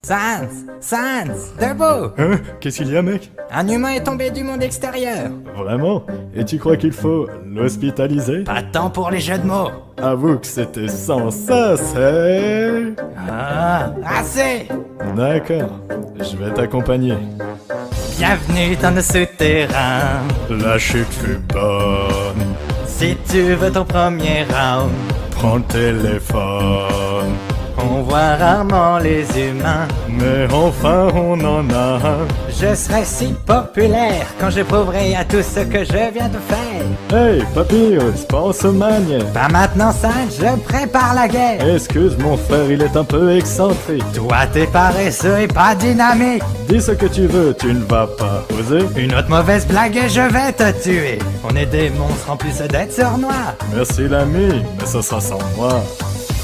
Sans, debout! Hein? Qu'est-ce qu'il y a, mec? Un humain est tombé du monde extérieur. Vraiment? Et tu crois qu'il faut l'hospitaliser? Pas de temps pour les jeux de mots. Avoue que c'était sans cesse, hein? Ah, assez! D'accord, je vais t'accompagner. Bienvenue dans le souterrain. La chute fut bonne. Si tu veux ton premier round, Prends le téléphone. on voit rarement les humains. Mais enfin on en a un. Je serai si populaire quand je prouverai à tout ce que je viens de faire. Hey, Papyrus, pense aux manières. Pas maintenant, Sans, je prépare la guerre. Excuse mon frère, il est un peu excentrique. Toi, t'es paresseux et pas dynamique. Dis ce que tu veux, tu ne vas pas oser. Une autre mauvaise blague et je vais te tuer. On est des monstres en plus d'être sournois. Merci l'ami, mais ce sera sans moi.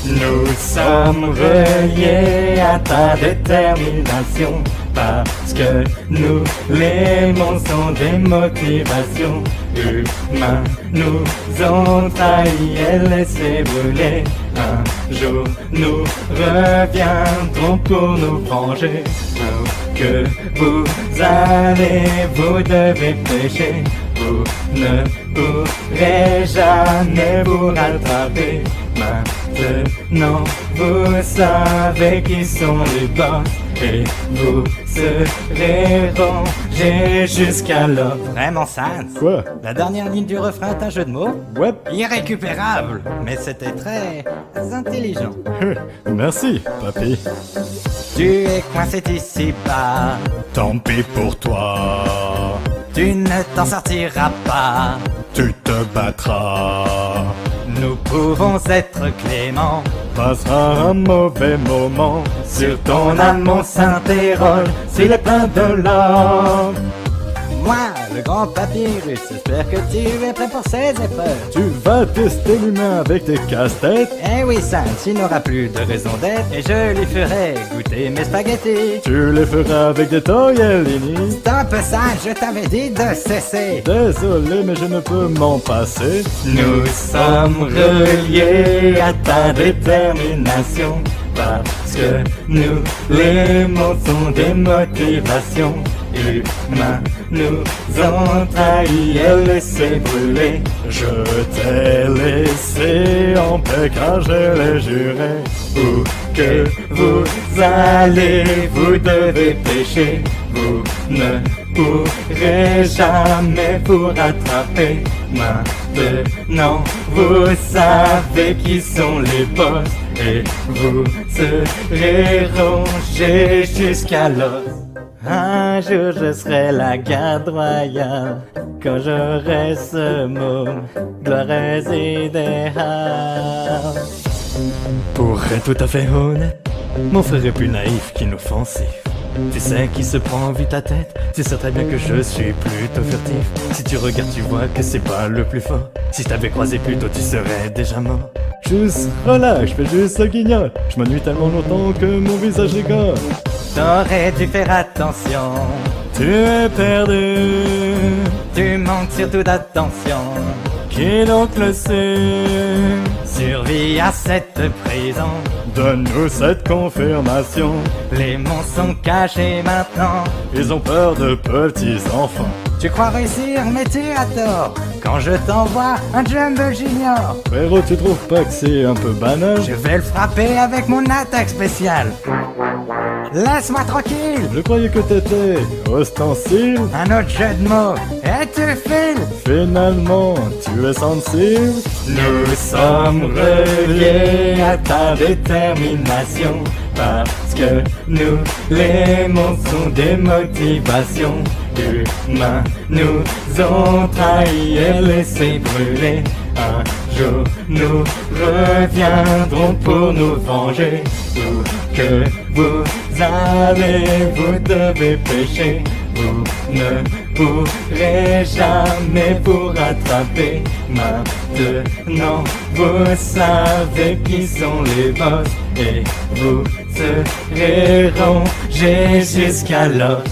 Nous sommes reliés à ta détermination. Parce que nous, les monstres, sont des motivations. Humains nous ont trahis et laissés brûler. Un jour, nous reviendrons pour nous venger. Où que vous allez, vous devez pécher. Vous ne pourrez jamais vous rattraper. Maintenant, vous savez qui sont les boss. Et vous serez rangés jusqu'alors. Vraiment, Sans? Quoi? La dernière ligne du refrain est un jeu de mots Ouais. irrécupérable, mais c'était très intelligent. Merci, papy. Tu es coincé ici-bas, Tant pis pour toi. tu ne t'en sortiras pas. Tu te battras. Nous pouvons être cléments. Passera un mauvais moment. Sur ton âme on s'interroge s'il est plein de l'or. Moi, le grand papyrus, j'espère que tu es prêt pour ces épreuves. Tu vas tester l'humain avec tes casse-têtes. Eh oui, Sans, il n'aura plus de raison d'être et je lui ferai goûter mes spaghettis. Tu les feras avec des tortellini. Stop, Sans, je t'avais dit de cesser. Désolé, mais je ne peux m'en passer. Nous sommes reliés à ta détermination. Parce que nous, les mots sont des motivations. Humains nous ont trahis et laissés brûler. Je t'ai laissé en paix car je l'ai juré. Où que vous allez, vous devez pécher. Vous ne pourrez jamais vous rattraper. Maintenant, vous savez qui sont les boss. Et vous serez rangés jusqu'alors. Un jour je serai la garde royale, quand j'aurai ce mot glorieux idéal. Pour être tout à fait honnête, mon frère est plus naïf qu'inoffensif. Tu sais qui se prend vite ta tête, tu sais très bien que je suis plutôt furtif. Si tu regardes tu vois que c'est pas le plus fort. Si je t'avais croisé plus tôt tu serais déjà mort. Juste relax, je fais juste ce guignol. Je m'ennuie tellement longtemps que mon visage rigole. T'aurais dû faire attention, Tu es perdu. tu manques surtout d'attention. Qui donc le sait? Survie à cette prison, Donne-nous cette confirmation. les monstres sont cachés maintenant. Ils ont peur de petits enfants. Tu crois réussir mais tu as tort. Quand je t'envoie un Jumbo Junior, Frérot, tu trouves pas que c'est un peu banal? je vais le frapper avec mon attaque spéciale. Laisse-moi tranquille. Je croyais que t'étais ostensile. Un autre jeu de mots et tu files. Finalement, tu es sensible. Nous sommes reliés à ta détermination. Parce que nous, les monstres, sont des motivations. Humains nous ont trahis et laissés brûler. Un jour, nous reviendrons pour nous venger. Où que vous allez, vous devez pécher. Vous ne pourrez jamais vous rattraper. Maintenant, vous savez qui sont les boss. Et vous serez rangés jusqu'alors.